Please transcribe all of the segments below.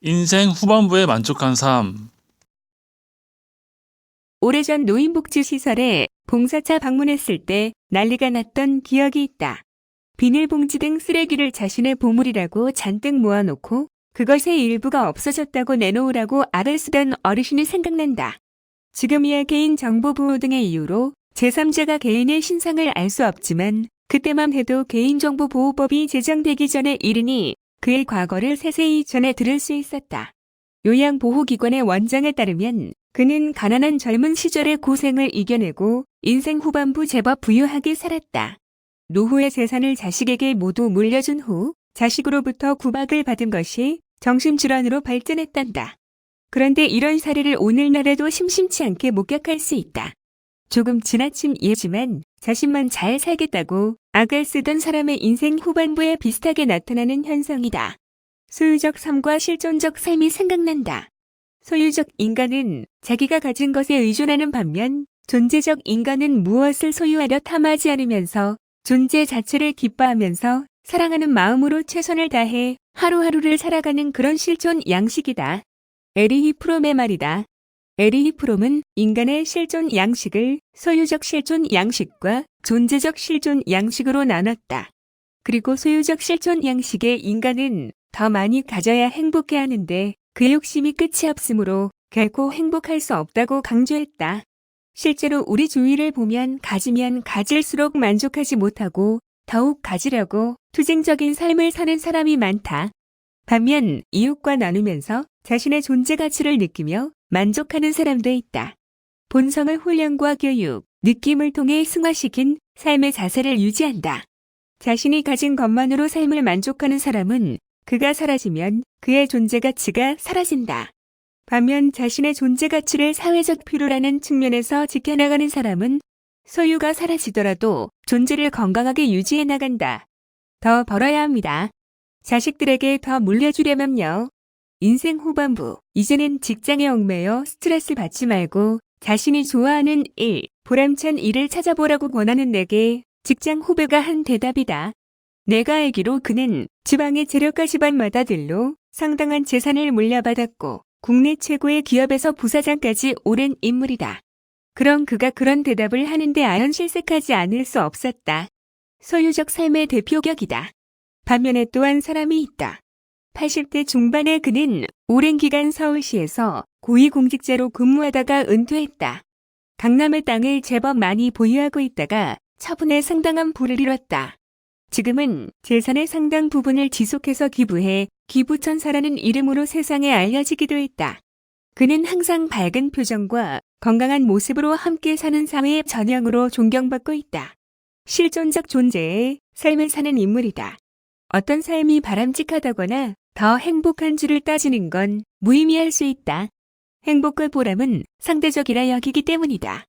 인생 후반부에 만족한 삶. 오래전 노인복지시설에 봉사차 방문했을 때 난리가 났던 기억이 있다. 비닐봉지 등 쓰레기를 자신의 보물이라고 잔뜩 모아놓고 그것의 일부가 없어졌다고 내놓으라고 악을 쓰던 어르신이 생각난다. 지금이야 개인정보보호 등의 이유로 제3자가 개인의 신상을 알 수 없지만 그때만 해도 개인정보보호법이 제정되기 전의 일이니 그의 과거를 세세히 전해 들을 수 있었다. 요양보호기관의 원장에 따르면 그는 가난한 젊은 시절의 고생을 이겨내고 인생 후반부 제법 부유하게 살았다. 노후의 재산을 자식에게 모두 물려준 후 자식으로부터 구박을 받은 것이 정신질환으로 발전했단다. 그런데 이런 사례를 오늘날에도 심심치 않게 목격할 수 있다. 조금 지나친 예지만 자신만 잘 살겠다고 악을 쓰던 사람의 인생 후반부에 비슷하게 나타나는 현상이다. 소유적 삶과 실존적 삶이 생각난다. 소유적 인간은 자기가 가진 것에 의존하는 반면 존재적 인간은 무엇을 소유하려 탐하지 않으면서 존재 자체를 기뻐하면서 사랑하는 마음으로 최선을 다해 하루하루를 살아가는 그런 실존 양식이다. 에리히 프롬의 말이다. 에리히 프롬은 인간의 실존 양식을 소유적 실존 양식과 존재적 실존 양식으로 나눴다. 그리고 소유적 실존 양식의 인간은 더 많이 가져야 행복해 하는데 그 욕심이 끝이 없으므로 결코 행복할 수 없다고 강조했다. 실제로 우리 주위를 보면 가지면 가질수록 만족하지 못하고 더욱 가지려고 투쟁적인 삶을 사는 사람이 많다. 반면 이웃과 나누면서 자신의 존재 가치를 느끼며 만족하는 사람도 있다. 본성을 훈련과 교육, 느낌을 통해 승화시킨 삶의 자세를 유지한다. 자신이 가진 것만으로 삶을 만족하는 사람은 그가 사라지면 그의 존재 가치가 사라진다. 반면 자신의 존재 가치를 사회적 필요라는 측면에서 지켜나가는 사람은 소유가 사라지더라도 존재를 건강하게 유지해 나간다. 더 벌어야 합니다. 자식들에게 더 물려주려면요. 인생 후반부, 이제는 직장에 얽매여 스트레스 받지 말고 자신이 좋아하는 일, 보람찬 일을 찾아보라고 권하는 내게 직장 후배가 한 대답이다. 내가 알기로 그는 지방의 재력가 집안 맏아들로 상당한 재산을 물려받았고 국내 최고의 기업에서 부사장까지 오른 인물이다. 그럼 그가 그런 대답을 하는데 아연실색하지 않을 수 없었다. 소유적 삶의 대표격이다. 반면에 또 한 사람이 있다. 80대 중반의 그는 오랜 기간 서울시에서 고위공직자로 근무하다가 은퇴했다. 강남의 땅을 제법 많이 보유하고 있다가 처분에 상당한 부를 이뤘다. 지금은 재산의 상당 부분을 지속해서 기부해 기부천사라는 이름으로 세상에 알려지기도 했다. 그는 항상 밝은 표정과 건강한 모습으로 함께 사는 사회의 전형으로 존경받고 있다. 실존적 존재의 삶을 사는 인물이다. 어떤 삶이 바람직하다거나 더 행복한 줄을 따지는 건 무의미할 수 있다. 행복과 보람은 상대적이라 여기기 때문이다.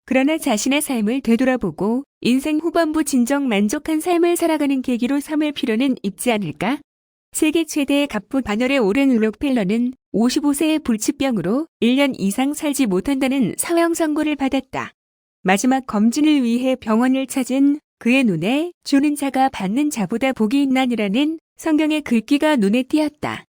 그러나 자신의 삶을 되돌아보고 인생 후반부 진정 만족한 삶을 살아가는 계기로 삼을 필요는 있지 않을까? 세계 최대의 갑부 반열에 오른 록펠러는 55세의 불치병으로 1년 이상 살지 못한다는 사형 선고를 받았다. 마지막 검진을 위해 병원을 찾은 그의 눈에 주는 자가 받는 자보다 복이 있나니라는 성경의 글귀가 눈에 띄었다.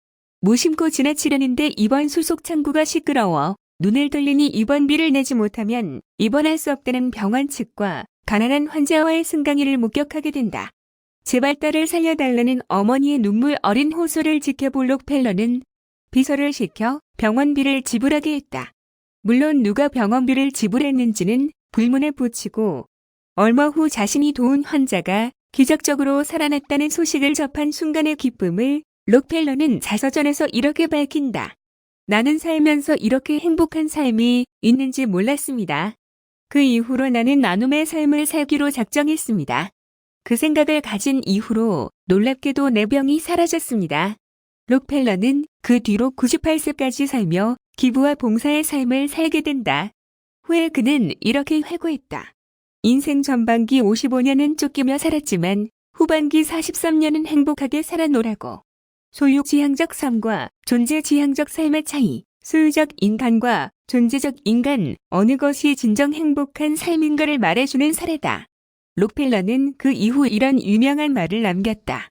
무심코 지나치려는데 입원 수속 창구가 시끄러워 눈을 돌리니 입원비를 내지 못하면 입원할 수 없다는 병원 측과 가난한 환자와의 승강이를 목격하게 된다. 제발 딸을 살려달라는 어머니의 눈물 어린 호소를 지켜볼 록펠러는 비서를 시켜 병원비를 지불하게 했다. 물론 누가 병원비를 지불했는지는 불문에 붙이고 얼마 후 자신이 도운 환자가 기적적으로 살아났다는 소식을 접한 순간의 기쁨을 록펠러는 자서전에서 이렇게 밝힌다. 나는 살면서 이렇게 행복한 삶이 있는지 몰랐습니다. 그 이후로 나는 나눔의 삶을 살기로 작정했습니다. 그 생각을 가진 이후로 놀랍게도 내 병이 사라졌습니다. 록펠러는 그 뒤로 98세까지 살며 기부와 봉사의 삶을 살게 된다. 후에 그는 이렇게 회고했다. 인생 전반기 55년은 쫓기며 살았지만 후반기 43년은 행복하게 살아노라고. 소유지향적 삶과 존재지향적 삶의 차이, 소유적 인간과 존재적 인간, 어느 것이 진정 행복한 삶인가를 말해주는 사례다. 록펠러는 그 이후 이런 유명한 말을 남겼다.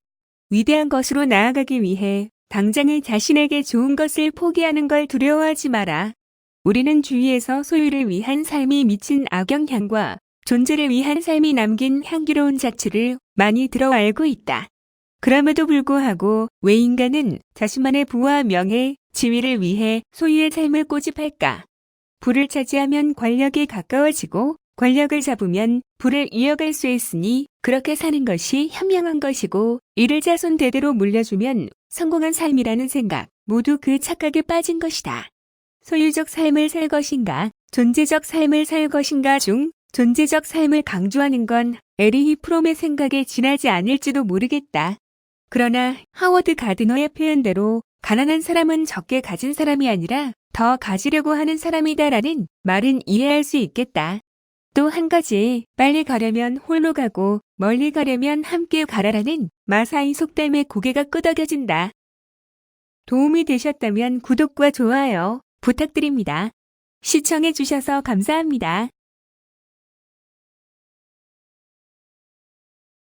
위대한 것으로 나아가기 위해 당장의 자신에게 좋은 것을 포기하는 걸 두려워하지 마라. 우리는 주위에서 소유를 위한 삶이 미친 악영향과 존재를 위한 삶이 남긴 향기로운 자취를 많이 들어 알고 있다. 그럼에도 불구하고 왜 인간은 자신만의 부와 명예, 지위를 위해 소유의 삶을 꼬집할까? 부를 차지하면 권력이 가까워지고 권력을 잡으면 부를 이어갈 수 있으니 그렇게 사는 것이 현명한 것이고 이를 자손 대대로 물려주면 성공한 삶이라는 생각 모두 그 착각에 빠진 것이다. 소유적 삶을 살 것인가, 존재적 삶을 살 것인가 중 존재적 삶을 강조하는 건 에리히 프롬의 생각에 지나지 않을지도 모르겠다. 그러나 하워드 가드너의 표현대로 가난한 사람은 적게 가진 사람이 아니라 더 가지려고 하는 사람이다라는 말은 이해할 수 있겠다. 또 한 가지, 빨리 가려면 홀로 가고 멀리 가려면 함께 가라라는 마사이 속담에 고개가 끄덕여진다. 도움이 되셨다면 구독과 좋아요 부탁드립니다. 시청해주셔서 감사합니다.